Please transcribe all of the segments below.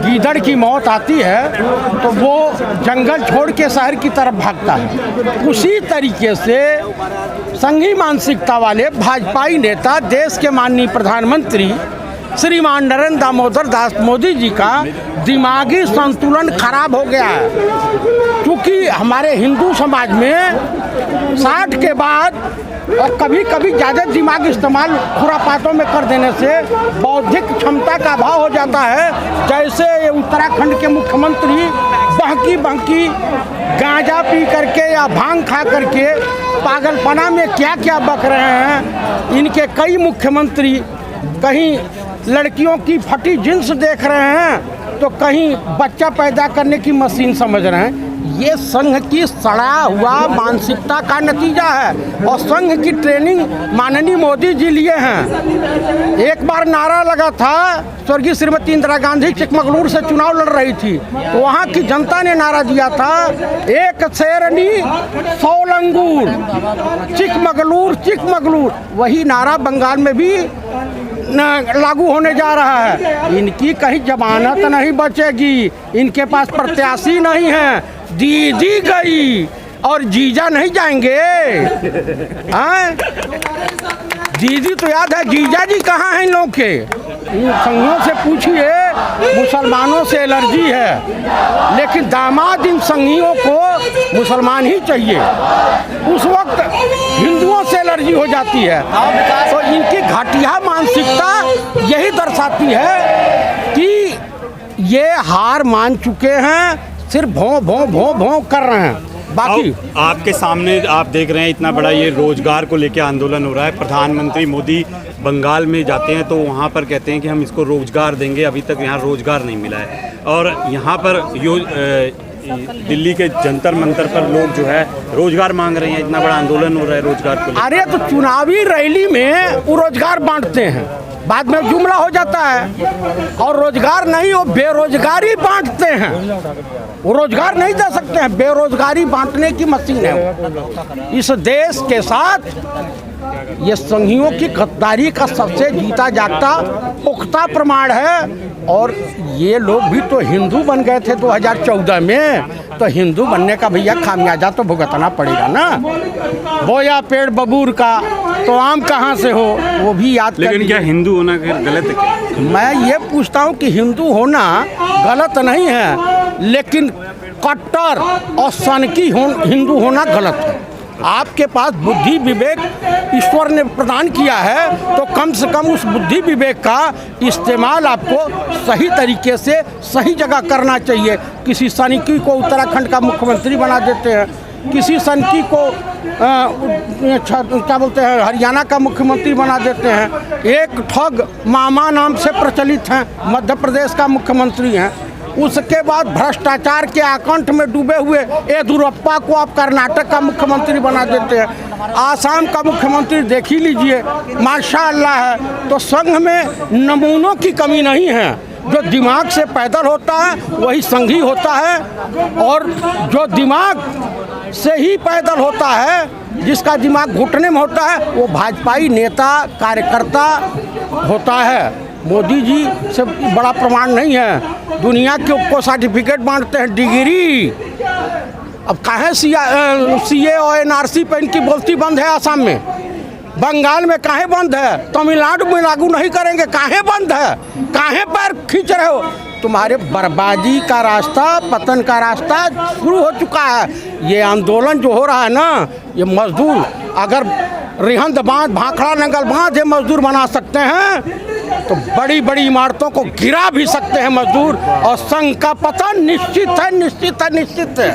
गीदड़ की मौत आती है तो वो जंगल छोड़ के शहर की तरफ भागता है। उसी तरीके से संघी मानसिकता वाले भाजपाई नेता, देश के माननीय प्रधानमंत्री श्रीमान नरेंद्र दामोदर दास मोदी जी का दिमागी संतुलन खराब हो गया है। क्योंकि हमारे हिंदू समाज में 60 के बाद और कभी कभी ज़्यादा दिमाग इस्तेमाल खुरापातों में कर देने से बौद्धिक क्षमता का अभाव हो जाता है। जैसे उत्तराखंड के मुख्यमंत्री बहकी गांजा पी करके या भांग खा करके पागलपना में क्या क्या बक रहे हैं। इनके कई मुख्यमंत्री कहीं लड़कियों की फटी जींस देख रहे हैं तो कहीं बच्चा पैदा करने की मशीन समझ रहे हैं। ये संघ की सड़ा हुआ मानसिकता का नतीजा है और संघ की ट्रेनिंग माननीय मोदी जी लिए हैं। एक बार नारा लगा था, स्वर्गीय श्रीमती इंदिरा गांधी चिकमगलूर से चुनाव लड़ रही थी तो वहाँ की जनता ने नारा दिया था, एक शेरनी 100 लंगूर, चिकमगलूर। वही नारा बंगाल में भी लागू होने जा रहा है। इनकी कहीं जमानत नहीं बचेगी, इनके पास प्रत्याशी नहीं है। दीदी गई और जीजा नहीं जाएंगे। दीदी तो याद है, जीजा जी कहाँ हैं इन लोग के? इन संघियों से पूछिए, मुसलमानों से एलर्जी है लेकिन दामाद इन संघियों को मुसलमान ही चाहिए। उस वक्त हिंदुओं से एलर्जी हो जाती है। तो इनकी घटिया मानसिकता यही दर्शाती है कि ये हार मान चुके हैं, सिर्फ भों कर रहे हैं। बाकी आपके सामने आप देख रहे हैं इतना बड़ा ये रोजगार को लेकर आंदोलन हो रहा है। प्रधानमंत्री मोदी बंगाल में जाते हैं तो वहाँ पर कहते हैं कि हम इसको रोजगार देंगे, अभी तक यहाँ रोजगार नहीं मिला है। और यहाँ पर दिल्ली के जंतर मंतर पर लोग जो है रोजगार मांग रहे हैं, इतना बड़ा आंदोलन हो रहा है रोजगार को लेकर। अरे तो चुनावी रैली में वो रोजगार बांटते हैं, बाद में जुमला हो जाता है और रोजगार नहीं, वो बेरोजगारी बांटते हैं। वो रोजगार नहीं दे सकते हैं, बेरोजगारी बांटने की मशीन है वो। इस देश के साथ ये संघियों की गद्दारी का सबसे जीता जागता पुख्ता प्रमाण है। और ये लोग भी तो हिंदू बन गए थे 2014 में, तो हिंदू बनने का भैया खामियाजा तो भुगतना पड़ेगा ना। बोया पेड़ बबूर का तो आम कहाँ से हो, वो भी याद कर। लेकिन क्या हिंदू होना गलत है क्या? मैं ये पूछता हूँ कि हिंदू होना गलत नहीं है, लेकिन कट्टर और सनकी हिंदू होना गलत है। आपके पास बुद्धि विवेक ईश्वर ने प्रदान किया है तो कम से कम उस बुद्धि विवेक का इस्तेमाल आपको सही तरीके से सही जगह करना चाहिए। किसी सनकी को उत्तराखंड का मुख्यमंत्री बना देते हैं, किसी सनकी को क्या बोलते हैं हरियाणा का मुख्यमंत्री बना देते हैं। एक ठग मामा नाम से प्रचलित हैं, मध्य प्रदेश का मुख्यमंत्री हैं। उसके बाद भ्रष्टाचार के आकंठ में डूबे हुए येदियुरप्पा को आप कर्नाटक का मुख्यमंत्री बना देते हैं। आसाम का मुख्यमंत्री देख ही लीजिए, माशाअल्लाह है। तो संघ में नमूनों की कमी नहीं है। जो दिमाग से पैदल होता है वही संघी होता है, और जो दिमाग से ही पैदल होता है, जिसका दिमाग घुटने में होता है, वो भाजपाई नेता कार्यकर्ता होता है। मोदी जी से बड़ा प्रमाण नहीं है। दुनिया को सर्टिफिकेट बांटते हैं, डिग्री। अब काहे CA और NRC पे इनकी बोलती बंद है आसाम में, बंगाल में काहे बंद है, तमिलनाडु में लागू नहीं करेंगे, काहे बंद है, काहे पैर खींच रहे हो? तुम्हारे बर्बादी का रास्ता, पतन का रास्ता शुरू हो चुका है। ये आंदोलन जो हो रहा है ना, ये मजदूर अगर रिहंद बांध, भाखड़ा नंगल बांध ये मजदूर बना सकते हैं तो बड़ी बड़ी इमारतों को गिरा भी सकते हैं मजदूर। और संघ का पतन निश्चित है।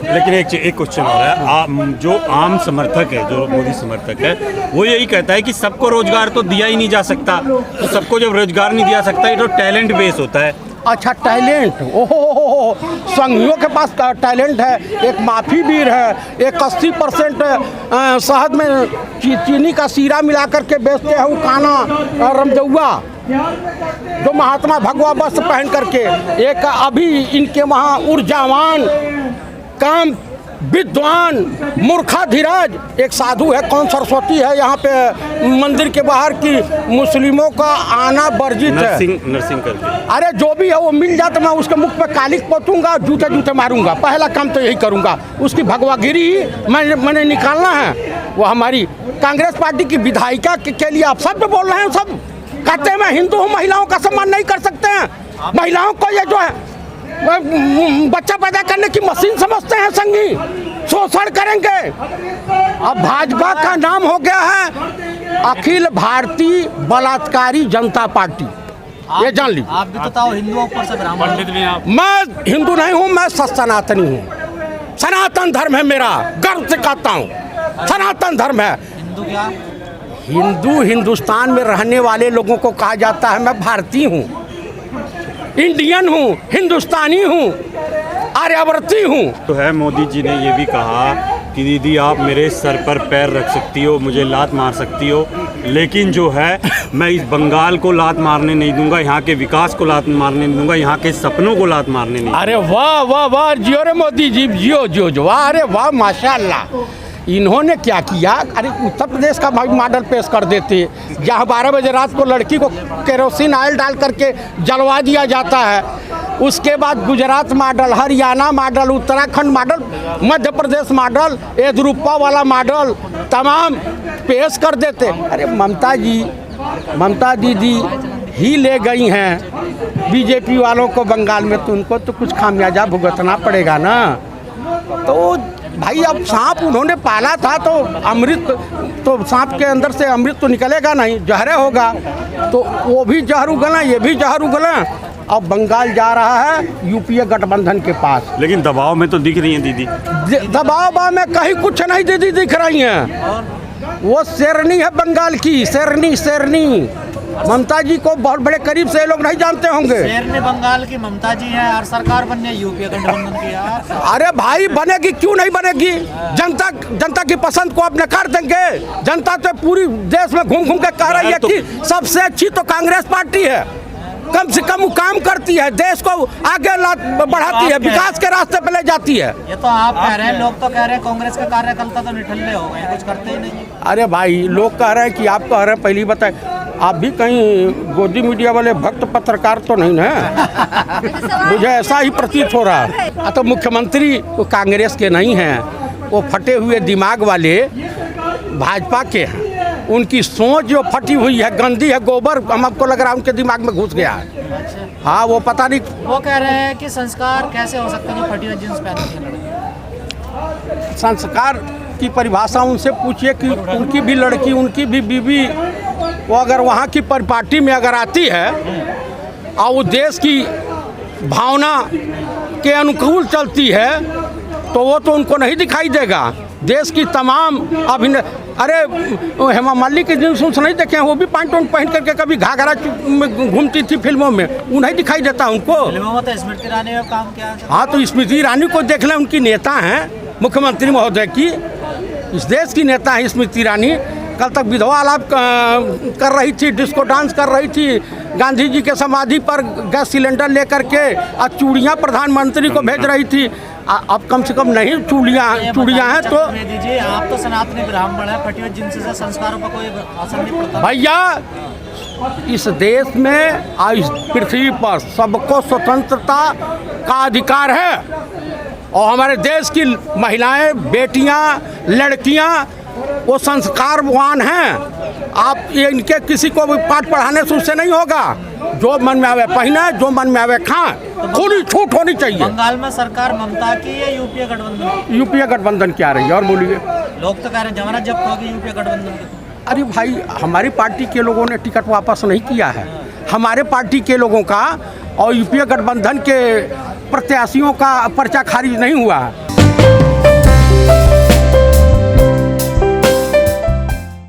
लेकिन एक क्वेश्चन हो रहा है, जो आम समर्थक है, जो मोदी समर्थक है, वो यही कहता है कि सबको रोजगार तो दिया ही नहीं जा सकता। तो सबको जब रोजगार नहीं दिया सकता, ये तो टैलेंट बेस होता है। अच्छा, टैलेंट, ओहो, संघियों के पास टैलेंट है। एक माफी वीर है, एक 80% शहद में चीनी का सीरा मिला करके बेचते हैं, काना रमजौआ, जो महात्मा भगवा वस्त्र पहन करके। एक अभी इनके वहाँ ऊर्जावान काम विद्वान मूर्खाधिराज एक साधु है, कौन सरस्वती है यहाँ पे मंदिर के बाहर की मुस्लिमों का आना वर्जित है। नरसिंह करके। अरे जो भी है वो मिल जाए तो मैं उसके मुख पे कालिक पोतूंगा, जूते जूते मारूंगा। पहला काम तो यही करूंगा, उसकी भगवागिरी मैंने निकालना है। वो हमारी कांग्रेस पार्टी की विधायिका के लिए आप सब बोल रहे हैं, सब कहते हैं मैं हिंदू हूँ, महिलाओं का सम्मान नहीं कर सकते हैं। महिलाओं को ये जो है बच्चा पैदा करने की मशीन समझते हैं, संगी शोषण करेंगे। अब भाजपा का नाम हो गया है अखिल भारतीय बलात्कारी जनता पार्टी, ये जान ली। आप भी तो ताओ हिंदुओं ऊपर से ब्राह्मण पंडित भी आप। मैं हिंदू नहीं हूँ, मैं सनातनी हूँ। सनातन धर्म है मेरा, गर्व से कहता हूँ सनातन धर्म है। हिंदू क्या? हिंदू हिंदुस्तान में रहने वाले लोगों को कहा जाता है मैं भारतीय हूँ, इंडियन हूँ, हिंदुस्तानी हूँ, आर्यावर्ती हूँ। तो है मोदी जी ने ये भी कहा कि दीदी आप मेरे सर पर पैर रख सकती हो, मुझे लात मार सकती हो, लेकिन जो है मैं इस बंगाल को लात मारने नहीं दूंगा, यहाँ के विकास को लात मारने नहीं दूंगा, यहाँ के सपनों को लात मारने नहीं। अरे वाह वाह वाह, जियो रे मोदी जी, जियो जियो जो, वाह अरे वाह माशाल्लाह। इन्होंने क्या किया, अरे उत्तर प्रदेश का मॉडल पेश कर देते, जहाँ 12 बजे रात को लड़की को केरोसिन ऑयल डाल करके जलवा दिया जाता है। उसके बाद Gujarat model, Haryana model, Uttarakhand model, Madhya Pradesh model, Yediyurappa वाला मॉडल तमाम पेश कर देते। अरे ममता दीदी ही ले गई हैं बीजेपी वालों को बंगाल में, तो उनको तो कुछ खामियाजा भुगतना पड़ेगा ना। तो भाई अब सांप उन्होंने पाला था तो अमृत, तो सांप के अंदर से अमृत तो निकलेगा नहीं, जहरे होगा। तो वो भी जहर उगला, ये भी जहर उगला। अब बंगाल जा रहा है यूपीए गठबंधन के पास। लेकिन दबाव में तो दिख रही हैं दीदी। दबाव में कहीं कुछ नहीं दीदी दिख रही हैं। वो शेरनी है बंगाल की, शेरनी। ममता जी को बहुत बड़े करीब से ये लोग नहीं जानते होंगे। शेरनी बंगाल की ममता जी हैं और सरकार बनने यूपीए गठबंधन की यार। अरे भाई बनेगी, क्यों नहीं बनेगी? जनता की पसंद को अब नकार देंगे। जनता तो पूरी देश में घूम घूम के कह रही है कि सबसे अच्छी तो कांग्रेस पार्टी है, कम से कम काम करती है, देश को आगे बढ़ाती है, विकास के रास्ते पे ले जाती है। ये तो आप कह रहे हैं, लोग तो कह रहे हैं कांग्रेस के कार्यकर्ता तो निठल्ले हो गए, कुछ करते ही नहीं। अरे भाई लोग कह रहे हैं कि आप कह रहे हैं, पहले बताए आप भी कहीं गोदी मीडिया वाले भक्त पत्रकार तो नहीं ना? मुझे ऐसा ही प्रतीत हो रहा है। तो मुख्यमंत्री वो कांग्रेस के नहीं हैं, वो फटे हुए दिमाग वाले भाजपा के हैं। उनकी सोच जो फटी हुई है, गंदी है, गोबर हमको लग रहा है उनके दिमाग में घुस गया है। हाँ वो पता नहीं, वो कह रहे हैं कि संस्कार कैसे हो सकते हैं जो फटी हुई जींस पहनती है लड़की। संस्कार की परिभाषा उनसे पूछिए कि उनकी भी लड़की, उनकी भी बीवी, वो अगर वहाँ की परिपाटी में अगर आती है और वो देश की भावना के अनुकूल चलती है तो वो तो उनको नहीं दिखाई देगा। देश की तमाम अभिनय, अरे हेमा मालिनी के जींस नहीं देखे हैं, वो भी पैंट पहन करके कभी घाघरा में घूमती थी फिल्मों में, वो नहीं दिखाई देता उनको। फिल्मों में तो स्मृति ईरानी का काम किया। हाँ तो स्मृति ईरानी को देख लें, उनकी नेता हैं मुख्यमंत्री महोदय की, इस देश की नेता है स्मृति ईरानी। कल तक विधवा आलाप कर रही थी, डिस्को डांस कर रही थी, गांधी जी के समाधि पर गैस सिलेंडर लेकर के और चूड़ियाँ प्रधानमंत्री को भेज रही थी। अब कम से कम नहीं चूड़ियाँ हैं तो दीजिए। आप तो सनातनी ब्राह्मण है, फटी हुई जींस से संस्कारों पर कोई असर नहीं पड़ता भैया। इस देश में और इस पृथ्वी पर सबको स्वतंत्रता का अधिकार है और हमारे देश की महिलाएं, बेटियां, लड़कियां वो संस्कारवान हैं। आप ये इनके किसी को भी पाठ पढ़ाने से उससे नहीं होगा। जो मन में आवे पहने, जो मन में आवे खाएं, खुली छूट होनी चाहिए। बंगाल में सरकार ममता की या यूपीए गठबंधन? यूपीए गठबंधन की आ रही है। और बोलिए। लोग तो कह रहे हैं जमानत जब्त होगी यूपीए गठबंधन की। अरे भाई हमारी पार्टी के लोगों ने टिकट वापस नहीं किया है। हमारे पार्टी के लोगों का और यूपीए गठबंधन के प्रत्याशियों का पर्चा खारिज नहीं हुआ है।